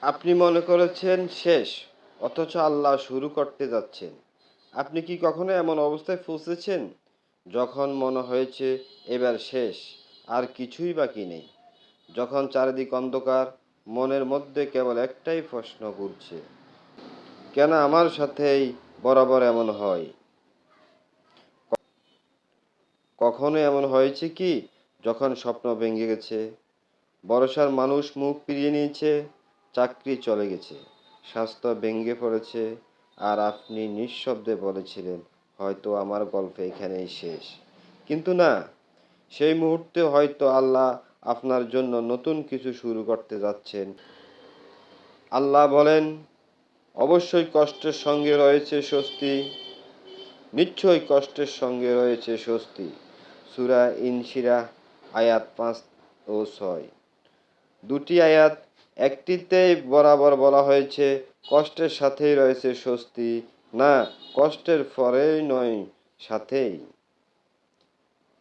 আপনি মনে করেছেন শেষ, অথচ আল্লাহ শুরু করতে যাচ্ছেন। আপনি কি কখনো এমন অবস্থায় পৌঁছেছেন যখন মনে হয়েছে এবার শেষ, আর কিছুই বাকি নেই? যখন চারিদিক অন্ধকার, মনের মধ্যে কেবল একটাই প্রশ্ন ঘুরছে, কেন আমার সাথেই বরাবর এমন হয়? কখনো এমন হয়েছে কি, যখন স্বপ্ন ভেঙে গেছে, ভরসার মানুষ মুখ ফিরিয়ে নিয়েছে, চাকরি চলে গেছে, স্বাস্থ্য ভেঙে পড়েছে, আর আপনি নিঃশব্দে বলেছিলেন হয়তো আমার গল্প এখানেই শেষ? কিন্তু না, সেই মুহূর্তে হয়তো আল্লাহ আপনার জন্য নতুন কিছু শুরু করতে যাচ্ছেন। আল্লাহ বলেন, অবশ্যই কষ্টের সঙ্গে রয়েছে স্বস্তি, নিশ্চয়ই কষ্টের সঙ্গে রয়েছে স্বস্তি। সূরা ইনশিরাহ আয়াত ৫ ও ৬। দুটি আয়াত, একটিতেই বরাবর বলা হয়েছে কষ্টের সাথেই রয়েছে স্বস্তি, না কষ্টের পরেই নয়, সাথেই।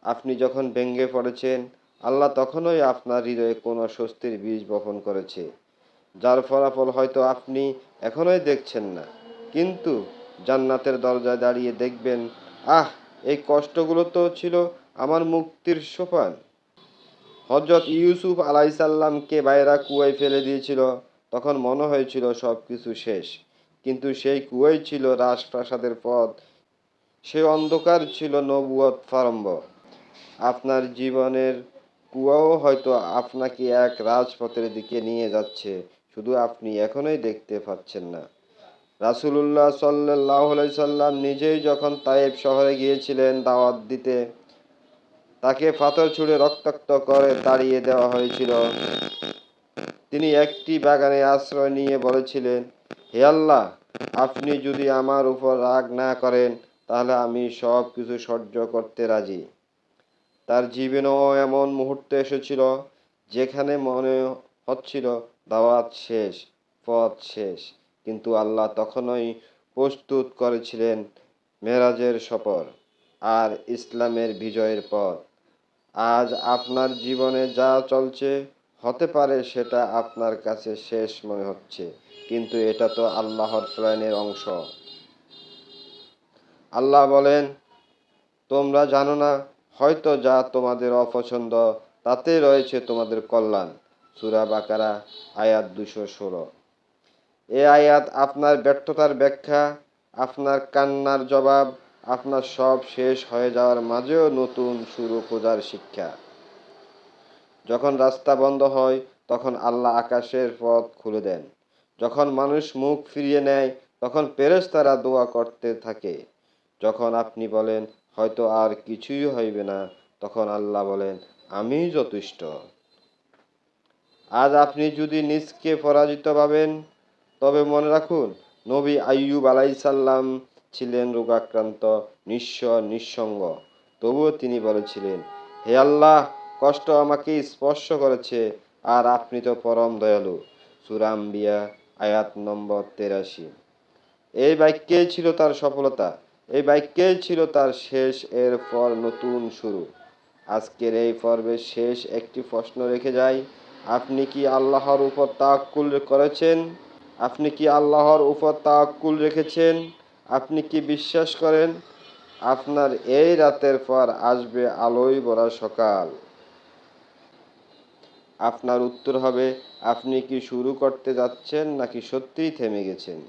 আপনি যখন ভেঙে পড়েছেন, আল্লাহ তখনই আপনার হৃদয়ে কোনো স্বস্তির বীজ বপন করেছে, যার ফলাফল হয়তো আপনি এখনোই দেখছেন না, কিন্তু জান্নাতের দরজায় দাঁড়িয়ে দেখবেন, আহ, এই কষ্টগুলো তো ছিল আমার মুক্তির সোপান। হযরত ইউসুফ আলাইসাল্লামকে বাইরা কুয়ায় ফেলে দিয়েছিল, তখন মনে হয়েছিল সব কিছু শেষ, কিন্তু সেই কুয়াই ছিল রাজপ্রাসাদের পথ, সেই অন্ধকার ছিল নবুয়ত প্রারম্ভ। আপনার জীবনের কুয়াও হয়তো আপনাকে এক রাজপথের দিকে নিয়ে যাচ্ছে, শুধু আপনি এখনোই দেখতে পাচ্ছেন না। রাসূলুল্লাহ সাল্লাল্লাহু আলাইহি সাল্লাম নিজেই যখন তায়েফ শহরে গিয়েছিলেন দাওয়াত দিতে, তাকে পাথর ছুঁড়ে রক্তাক্ত করে তাড়িয়ে দেওয়া হয়েছিল। তিনি একটি বাগানে আশ্রয় নিয়ে বলেছিলেন, হে আল্লাহ, আপনি যদি আমার উপর রাগ না করেন, তাহলে আমি সব কিছু সহ্য করতে রাজি। তার জীবনেও এমন মুহূর্ত এসেছিল যেখানে মনে হচ্ছিল দাওয়াত শেষ, পথ শেষ, কিন্তু আল্লাহ তখনই প্রস্তুত করেছিলেন মেরাজের সফর আর ইসলামের বিজয়ের পথ। আজ আপনার জীবনে যা চলছে, হতে পারে সেটা আপনার কাছে শেষ মনে হচ্ছে, কিন্তু এটা তো আল্লাহর প্ল্যানের অংশ। আল্লাহ বলেন, তোমরা জানো না, হয়তো যা তোমাদের অপছন্দ তাতে রয়েছে তোমাদের কল্যাণ। সূরা বাকারা আয়াত ২১৬। এ আয়াত আপনার ব্যর্থতার ব্যাখ্যা, আপনার কান্নার জবাব, আপনার সব শেষ হয়ে যাওয়ার মাঝেও নতুন শুরু খোঁজার শিক্ষা। যখন রাস্তা বন্ধ হয়, তখন আল্লাহ আকাশের পথ খুলে দেন। যখন মানুষ মুখ ফিরিয়ে নেয়, তখন ফেরেশতারা দোয়া করতে থাকে। যখন আপনি বলেন হয়তো আর কিছুই হইবে না, তখন আল্লাহ বলেন, আমিই যথেষ্ট। আজ আপনি যদি নিজকে পরাজিত ভাবেন, তবে মনে রাখুন, নবী আইয়ুব আলাইসাল্লাম ছিলেন রোগাক্রান্ত, নিঃস্ব, নিঃসঙ্গ। তবুও তিনি বলেছিলেন, হে আল্লাহ, কষ্ট আমাকে স্পর্শ করেছে, আর আপনি তো পরম দয়ালু। সূরা আম্বিয়া আয়াত নম্বর ৮৩। এই বাক্যেই ছিল তার সফলতা, এই বাক্যেই ছিল তার শেষ, এর পর নতুন শুরু। আজকের এই পর্বের শেষ একটি প্রশ্ন রেখে যাই, আপনি কি আল্লাহর উপর তাওয়াক্কুল করেছেন? আপনি কি আল্লাহর উপর তাওয়াক্কুল রেখেছেন? আপনি কি বিশ্বাস করেন আপনার এই রাতের পর আসবে আলোয় ভরা সকাল? আপনার উত্তর হবে, আপনি কি শুরু করতে যাচ্ছেন নাকি সত্যিই থেমে গেছেন?